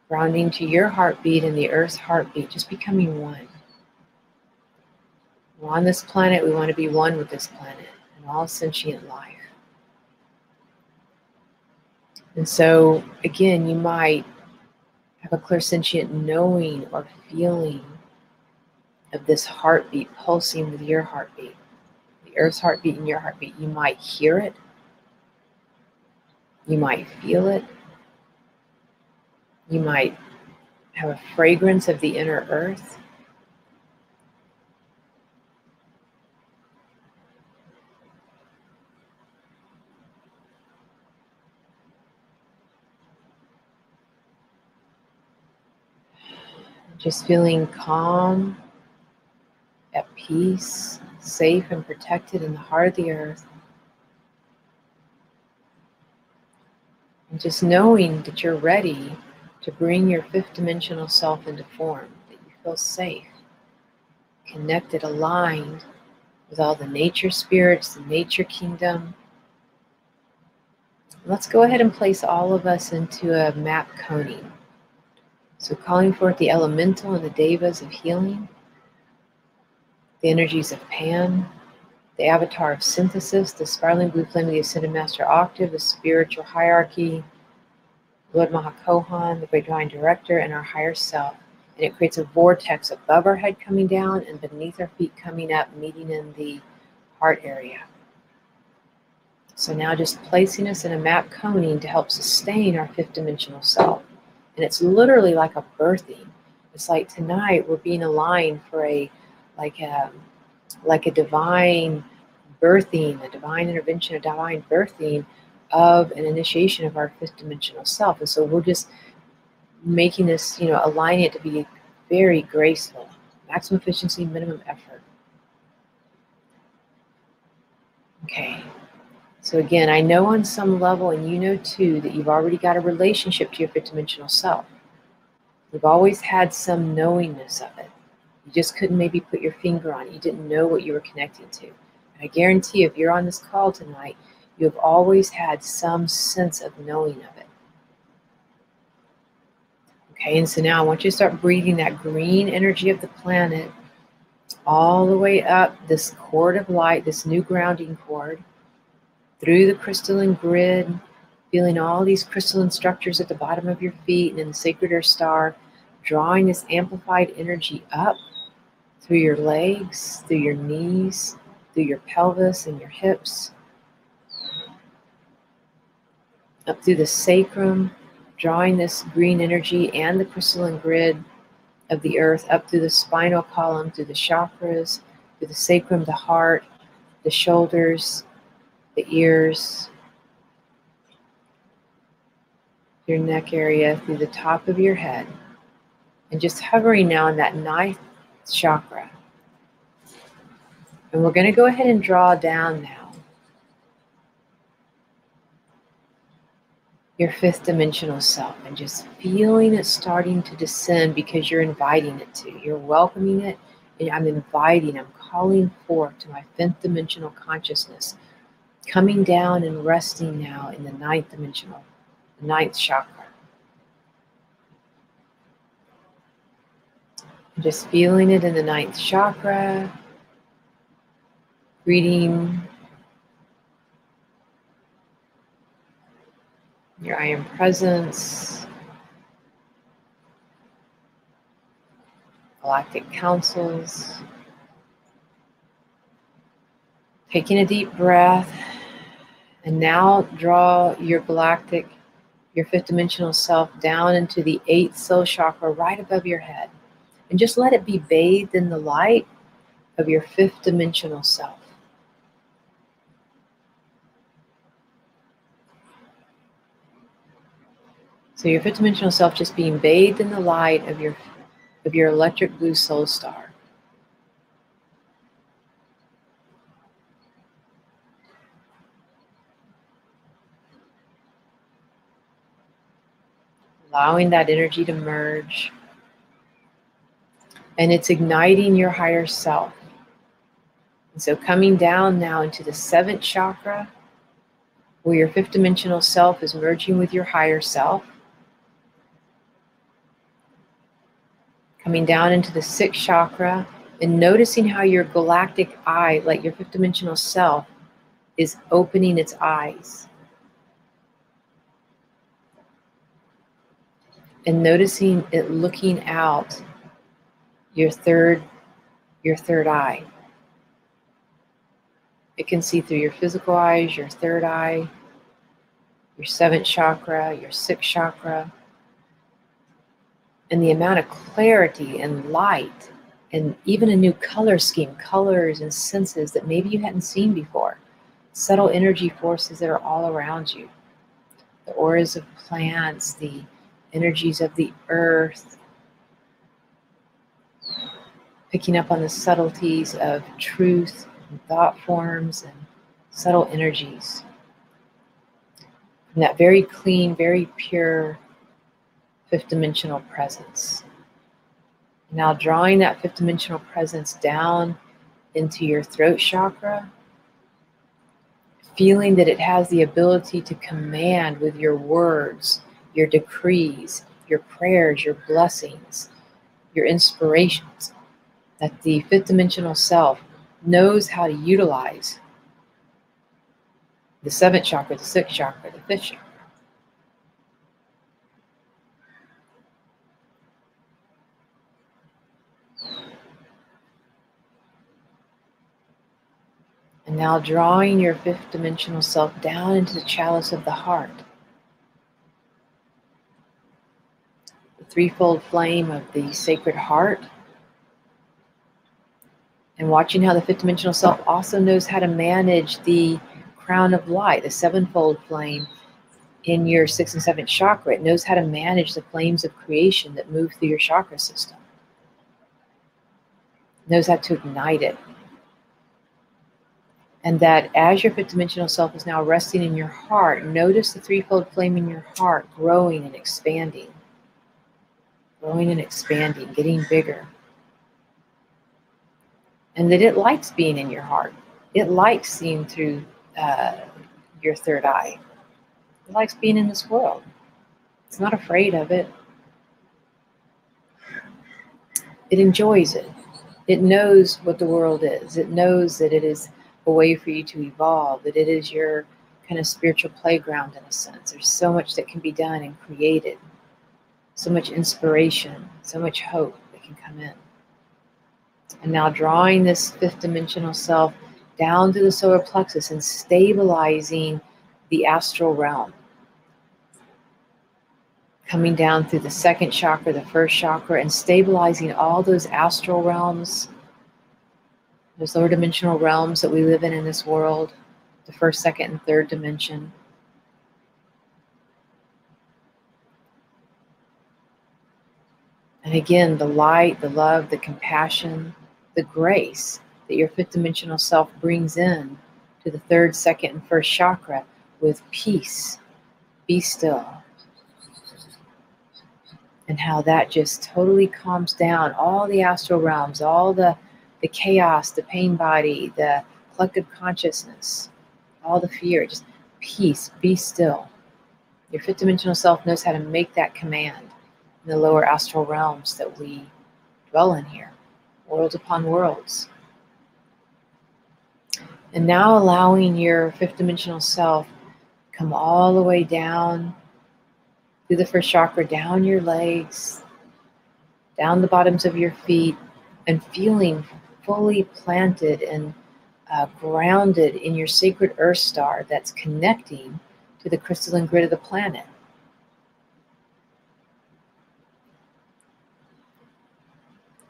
Grounding to your heartbeat and the earth's heartbeat, just becoming one. We're on this planet, we want to be one with this planet and all sentient life. And so, again, you might have a clairsentient knowing or feeling of this heartbeat pulsing with your heartbeat, the earth's heartbeat and your heartbeat. You might hear it. You might feel it. You might have a fragrance of the inner earth. Just feeling calm, at peace, safe and protected in the heart of the earth. And just knowing that you're ready to bring your fifth dimensional self into form, that you feel safe, connected, aligned with all the nature spirits, the nature kingdom. Let's go ahead and place all of us into a map coning. So calling forth the elemental and the devas of healing, the energies of Pan, the avatar of synthesis, the spiraling blue flame of the Ascended Master Octave, the spiritual hierarchy, Lord Mahakohan, the Great Divine Director, and our higher self. And it creates a vortex above our head coming down and beneath our feet coming up, meeting in the heart area. So now just placing us in a map coning to help sustain our fifth dimensional self. And it's literally like a birthing. It's like tonight we're being aligned for like a like a divine birthing, a divine intervention, a divine birthing of an initiation of our fifth dimensional self. And so we're just making this, aligning it to be very graceful, maximum efficiency, minimum effort. Okay. So again, I know on some level, and you know too, that you've already got a relationship to your fifth dimensional self. You've always had some knowingness of it. You just couldn't maybe put your finger on it. You didn't know what you were connecting to. And I guarantee you, if you're on this call tonight, you have always had some sense of knowing of it. Okay, and so now I want you to start breathing that green energy of the planet all the way up this cord of light, this new grounding cord, through the crystalline grid, feeling all these crystalline structures at the bottom of your feet and in the sacred earth star, drawing this amplified energy up through your legs, through your knees, through your pelvis and your hips, up through the sacrum, drawing this green energy and the crystalline grid of the earth up through the spinal column, through the chakras, through the sacrum, the heart, the shoulders, the ears, your neck area, through the top of your head, and just hovering now in that ninth chakra. And we're going to go ahead and draw down now your fifth dimensional self, and just feeling it starting to descend because you're inviting it to. You're welcoming it, and I'm calling forth to my fifth dimensional consciousness, coming down and resting now in the ninth chakra. And just feeling it in the ninth chakra, greeting your I Am Presence, galactic councils. Taking a deep breath, and now draw your fifth dimensional self down into the eighth soul chakra right above your head. And just let it be bathed in the light of your fifth dimensional self. So your fifth dimensional self just being bathed in the light of your electric blue soul star. Allowing that energy to merge. And it's igniting your higher self. And so coming down now into the seventh chakra, where your fifth dimensional self is merging with your higher self. Coming down into the sixth chakra and noticing how your galactic eye, like your fifth dimensional self, is opening its eyes. And noticing it looking out your third eye. It can see through your physical eyes, your third eye, your seventh chakra, your sixth chakra. And the amount of clarity and light and even a new color scheme, colors and senses that maybe you hadn't seen before. Subtle energy forces that are all around you. The auras of plants, the energies of the earth, picking up on the subtleties of truth and thought forms and subtle energies. And that very clean, very pure fifth dimensional presence. Now drawing that fifth dimensional presence down into your throat chakra, feeling that it has the ability to command with your words, your decrees, your prayers, your blessings, your inspirations, that the fifth dimensional self knows how to utilize the seventh chakra, the sixth chakra, the fifth chakra. And And now drawing your fifth dimensional self down into the chalice of the heart. The threefold flame of the sacred heart. And watching how the fifth dimensional self also knows how to manage the crown of light, the sevenfold flame in your sixth and seventh chakra. It knows how to manage the flames of creation that move through your chakra system. It knows how to ignite it. And that as your fifth dimensional self is now resting in your heart, notice the threefold flame in your heart growing and expanding. Growing and expanding, getting bigger. And that it likes being in your heart. It likes seeing through your third eye. It likes being in this world. It's not afraid of it. It enjoys it. It knows what the world is. It knows that it is a way for you to evolve, that it is your kind of spiritual playground in a sense. There's so much that can be done and created. So much inspiration, so much hope that can come in. And now drawing this fifth dimensional self down to the solar plexus and stabilizing the astral realm. Coming down through the second chakra, the first chakra, and stabilizing all those astral realms, those lower dimensional realms that we live in this world, the first, second, and third dimension. And again, the light, the love, the compassion, the grace that your fifth dimensional self brings in to the third, second, and first chakra with peace. Be still. And how that just totally calms down all the astral realms, all the chaos, the pain body, the collective consciousness, all the fear, just peace, be still. Your fifth dimensional self knows how to make that command in the lower astral realms that we dwell in here, worlds upon worlds. And now allowing your fifth dimensional self come all the way down through the first chakra, down your legs, down the bottoms of your feet, and feeling fully planted and grounded in your sacred earth star that's connecting to the crystalline grid of the planet.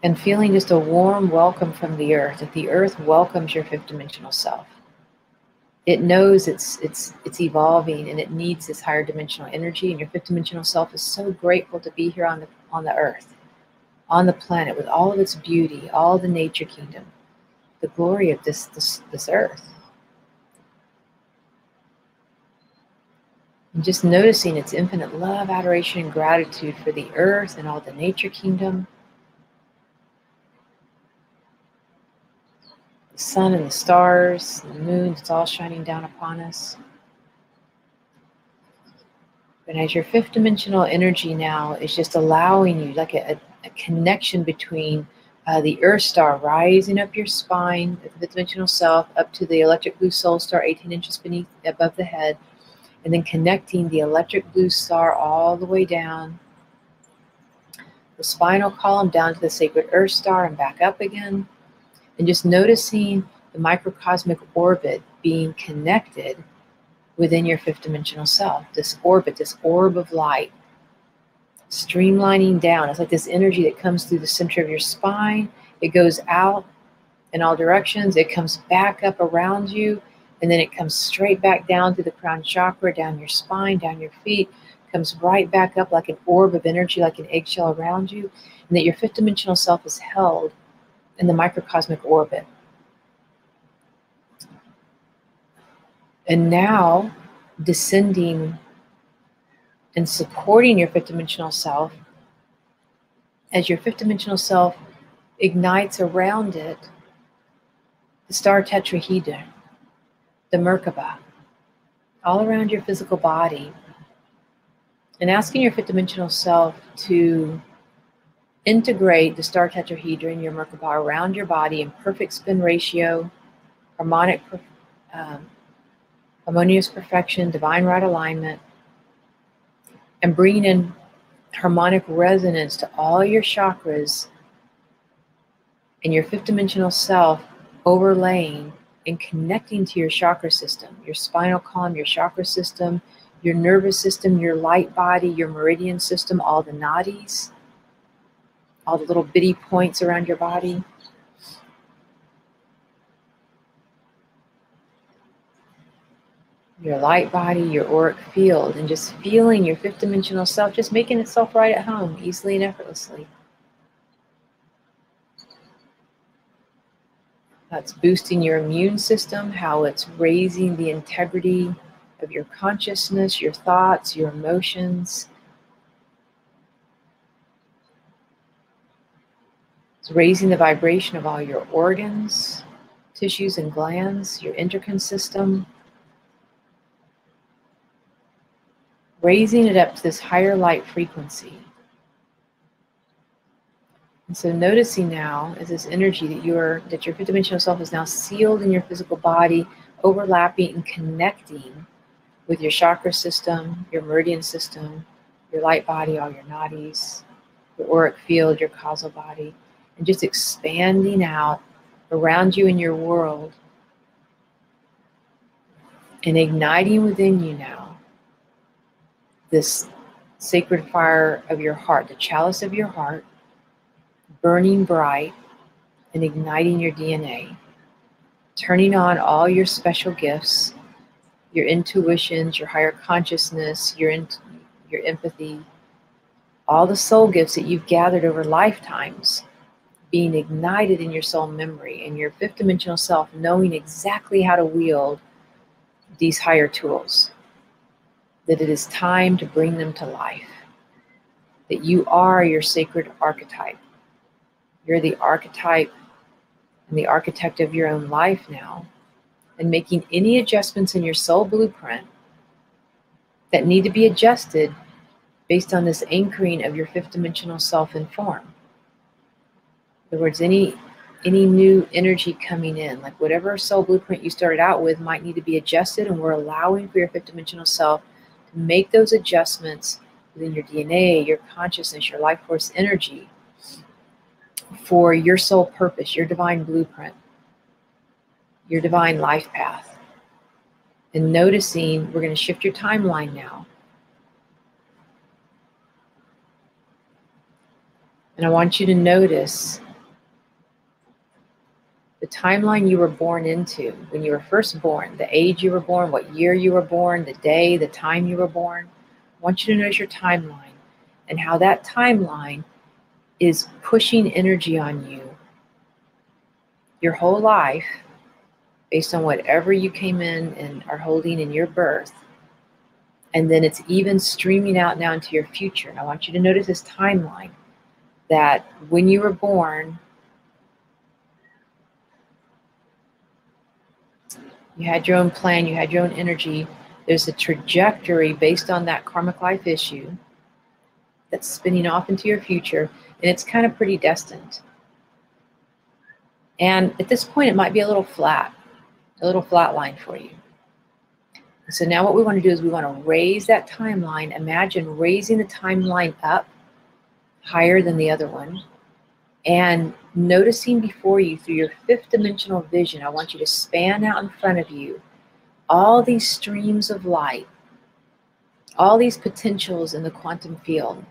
And feeling just a warm welcome from the earth, that the earth welcomes your fifth dimensional self. It knows it's evolving and it needs this higher dimensional energy, and your fifth dimensional self is so grateful to be here on the earth, on the planet, with all of its beauty, all the nature kingdom, the glory of this earth. And just noticing its infinite love, adoration, and gratitude for the earth and all the nature kingdom. The sun and the stars, the moon, it's all shining down upon us. And as your fifth dimensional energy now is just allowing you, like a connection between the earth star rising up your spine, the fifth dimensional self, up to the electric blue soul star 18 inches above the head, and then connecting the electric blue star all the way down, the spinal column down to the sacred earth star and back up again. And just noticing the microcosmic orbit being connected within your fifth dimensional self. This orbit, this orb of light, streamlining down. It's like this energy that comes through the center of your spine. It goes out in all directions. It comes back up around you. And then it comes straight back down through the crown chakra, down your spine, down your feet. Comes right back up like an orb of energy, like an eggshell around you. And that your fifth dimensional self is held in the microcosmic orbit. And now descending and supporting your fifth dimensional self, as your fifth dimensional self ignites around it the star tetrahedron, the Merkaba, all around your physical body, and asking your fifth dimensional self to integrate the star tetrahedron, your Merkaba, around your body in perfect spin ratio, harmonious perfection, divine right alignment, and bringing in harmonic resonance to all your chakras, and your fifth dimensional self overlaying and connecting to your chakra system, your spinal column, your chakra system, your nervous system, your light body, your meridian system, all the nadis, all the little bitty points around your body. Your light body, your auric field, and just feeling your fifth dimensional self, just making itself right at home, easily and effortlessly. That's boosting your immune system, how it's raising the integrity of your consciousness, your thoughts, your emotions. It's raising the vibration of all your organs, tissues, and glands, your endocrine system. Raising it up to this higher light frequency. And so noticing now is this energy that your fifth dimensional self is now sealed in your physical body, overlapping and connecting with your chakra system, your meridian system, your light body, all your nadis, your auric field, your causal body, and just expanding out around you in your world and igniting within you now this sacred fire of your heart, the chalice of your heart, burning bright and igniting your DNA, turning on all your special gifts, your intuitions, your higher consciousness, your empathy, all the soul gifts that you've gathered over lifetimes being ignited in your soul memory, and your fifth dimensional self knowing exactly how to wield these higher tools, that it is time to bring them to life, that you are your sacred archetype. You're the archetype and the architect of your own life now, and making any adjustments in your soul blueprint that need to be adjusted based on this anchoring of your fifth dimensional self in form. In other words, any new energy coming in, like whatever soul blueprint you started out with, might need to be adjusted, and we're allowing for your fifth dimensional self to make those adjustments within your DNA, your consciousness, your life force energy for your soul purpose, your divine blueprint, your divine life path. And noticing, we're going to shift your timeline now. And I want you to notice the timeline you were born into when you were first born, the age you were born, what year you were born, the day, the time you were born. I want you to notice your timeline and how that timeline is pushing energy on you your whole life based on whatever you came in and are holding in your birth. And then it's even streaming out now into your future. And I want you to notice this timeline, that when you were born, you had your own plan, you had your own energy. There's a trajectory based on that karmic life issue that's spinning off into your future, and it's kind of predestined. And at this point, it might be a little flat line for you. So now what we want to do is we want to raise that timeline. Imagine raising the timeline up higher than the other one, and noticing before you through your fifth dimensional vision. I want you to span out in front of you all these streams of light, all these potentials in the quantum field.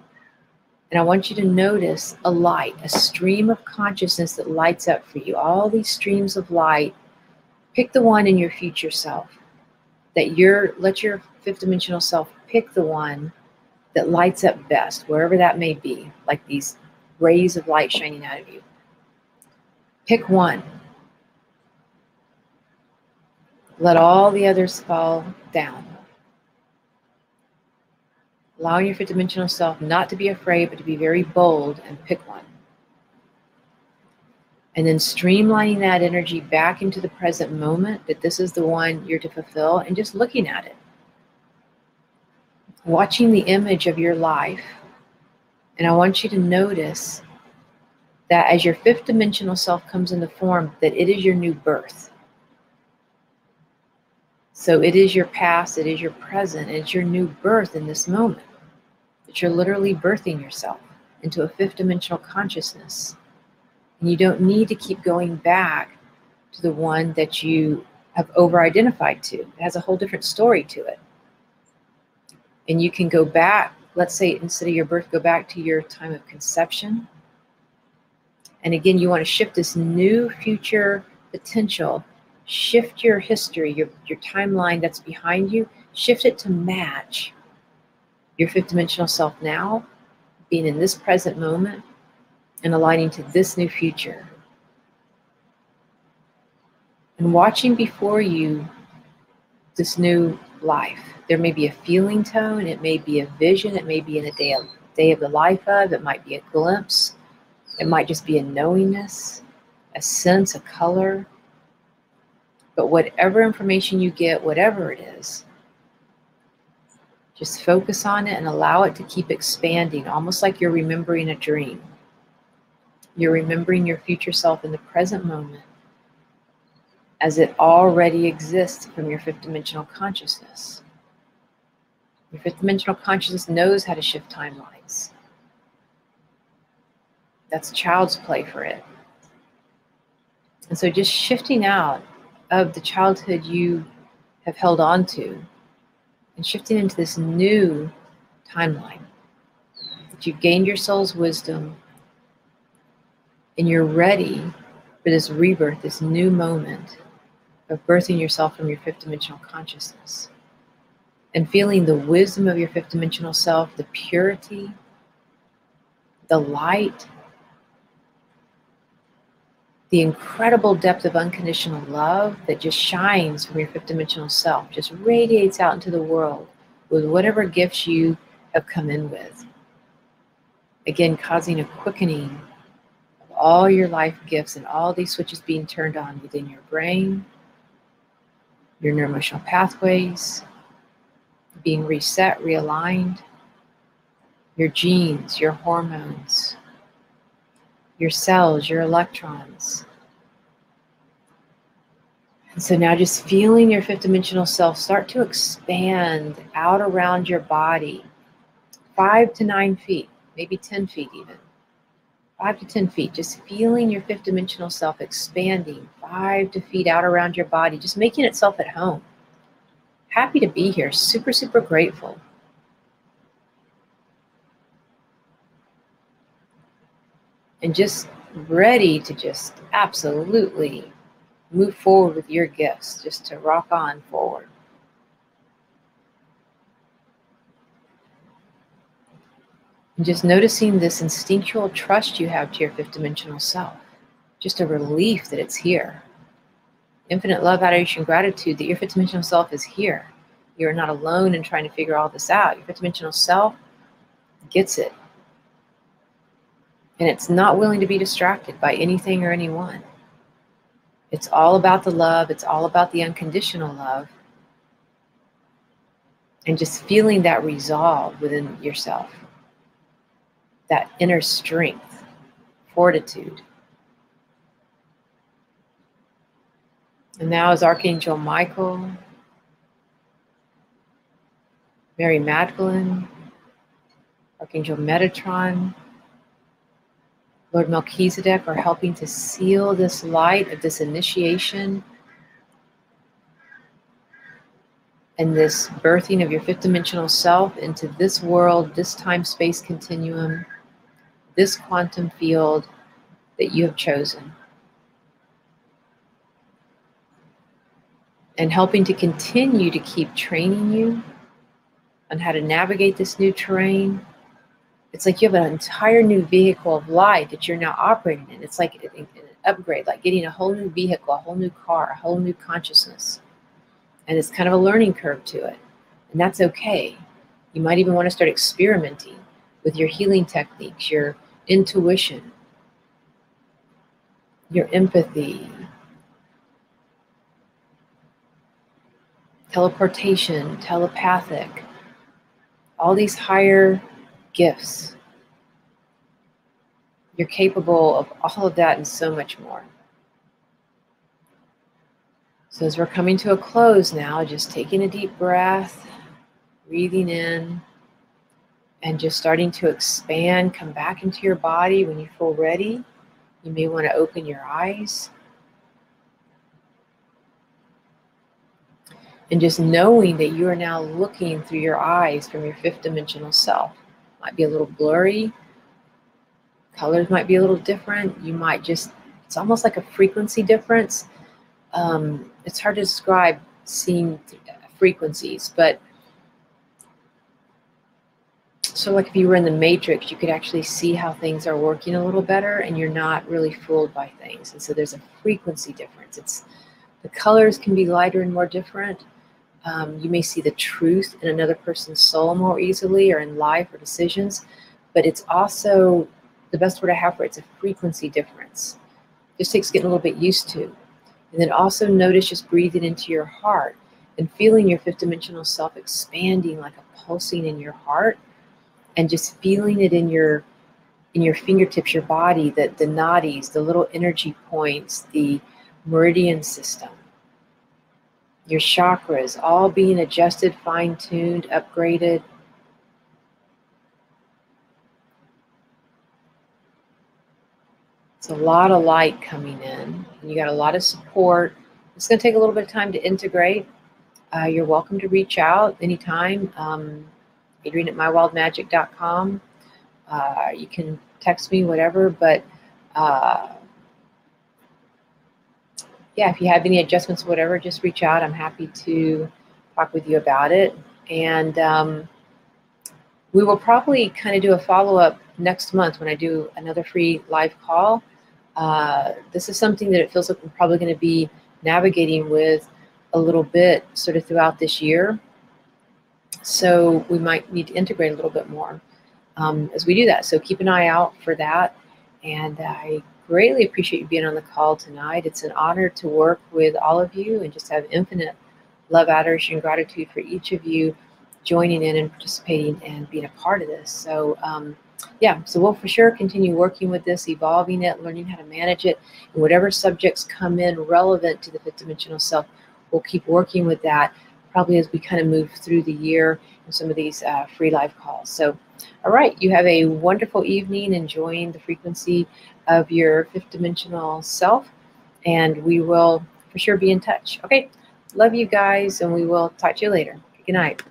And I want you to notice a light, a stream of consciousness that lights up for you. All these streams of light. Pick the one in your future self. Let your fifth dimensional self pick the one that lights up best, wherever that may be, like these rays of light shining out of you. Pick one. Let all the others fall down. Allowing your fifth dimensional self not to be afraid, but to be very bold and pick one. And then streamlining that energy back into the present moment, that this is the one you're to fulfill, and just looking at it. Watching the image of your life. And I want you to notice that as your fifth dimensional self comes into form, that it is your new birth. So it is your past, it is your present, it's your new birth in this moment. That you're literally birthing yourself into a fifth dimensional consciousness. And you don't need to keep going back to the one that you have over-identified to. It has a whole different story to it. And you can go back, let's say instead of your birth, go back to your time of conception. And again, you want to shift this new future potential, shift your history, your timeline that's behind you, shift it to match your fifth dimensional self now, being in this present moment and aligning to this new future. And watching before you this new life. There may be a feeling tone, it may be a vision, it may be in a day of the life of, it might be a glimpse, it might just be a knowingness, a sense, a color. But whatever information you get, whatever it is, just focus on it and allow it to keep expanding, almost like you're remembering a dream. You're remembering your future self in the present moment as it already exists from your fifth dimensional consciousness. Your fifth dimensional consciousness knows how to shift timelines. That's child's play for it. And so just shifting out of the childhood you have held on to and shifting into this new timeline, that you've gained your soul's wisdom and you're ready for this rebirth, this new moment of birthing yourself from your fifth dimensional consciousness and feeling the wisdom of your fifth dimensional self, the purity, the light, the incredible depth of unconditional love that just shines from your fifth dimensional self, just radiates out into the world with whatever gifts you have come in with. Again, causing a quickening of all your life gifts and all these switches being turned on within your brain, your neuroemotional pathways, being reset, realigned, your genes, your hormones, your cells, your electrons. And so now just feeling your fifth dimensional self start to expand out around your body, 5 to 9 feet, maybe 10 feet even. 5 to 10 feet, just feeling your fifth dimensional self expanding 5 to feet out around your body, just making itself at home. Happy to be here, super, super grateful. And just ready to just absolutely move forward with your gifts, just to rock on forward. And just noticing this instinctual trust you have to your fifth dimensional self. Just a relief that it's here. Infinite love, adoration, gratitude that your fifth dimensional self is here. You're not alone in trying to figure all this out. Your fifth dimensional self gets it. And it's not willing to be distracted by anything or anyone. It's all about the love. It's all about the unconditional love. And just feeling that resolve within yourself. That inner strength, fortitude. And now as Archangel Michael, Mary Magdalene, Archangel Metatron, Lord Melchizedek are helping to seal this light of this initiation and this birthing of your fifth dimensional self into this world, this time-space continuum, this quantum field that you have chosen. And helping to continue to keep training you on how to navigate this new terrain. It's like you have an entire new vehicle of life that you're now operating in. It's like an upgrade, like getting a whole new vehicle, a whole new car, a whole new consciousness. And it's kind of a learning curve to it. And that's okay. You might even want to start experimenting with your healing techniques, your intuition, your empathy, teleportation, telepathic, all these higher gifts. You're capable of all of that and so much more. So as we're coming to a close now, just taking a deep breath, breathing in, and just starting to expand, come back into your body. When you feel ready, you may want to open your eyes. And just knowing that you are now looking through your eyes from your fifth dimensional self. Might be a little blurry. Colors might be a little different. You might just, it's almost like a frequency difference. It's hard to describe seeing frequencies, but so like if you were in the Matrix, you could actually see how things are working a little better and you're not really fooled by things. And so there's a frequency difference. The colors can be lighter and more different. You may see the truth in another person's soul more easily, or in life or decisions, but it's also, the best word I have for it, it's a frequency difference. Just takes getting a little bit used to. And then also notice just breathing into your heart and feeling your fifth dimensional self expanding like a pulsing in your heart, and just feeling it in your fingertips, your body, the nadis, the little energy points, the meridian system, your chakras, all being adjusted, fine-tuned, upgraded. It's a lot of light coming in, and you got a lot of support. It's going to take a little bit of time to integrate. You're welcome to reach out anytime. Adrienne@mywildmagic.com. You can text me, whatever, but yeah, if you have any adjustments or whatever, just reach out. I'm happy to talk with you about it. And we will probably kind of do a follow-up next month when I do another free live call. This is something that it feels like we're probably going to be navigating with a little bit sort of throughout this year. So we might need to integrate a little bit more as we do that. So keep an eye out for that. And I greatly appreciate you being on the call tonight. It's an honor to work with all of you and just have infinite love, adoration, and gratitude for each of you joining in and participating and being a part of this. So yeah, so we'll for sure continue working with this, evolving it, learning how to manage it, and whatever subjects come in relevant to the fifth dimensional self, we'll keep working with that probably as we kind of move through the year and some of these free live calls. So, all right, you have a wonderful evening enjoying the frequency of your fifth dimensional self, and we will for sure be in touch. Okay, love you guys, and we will talk to you later. Good night.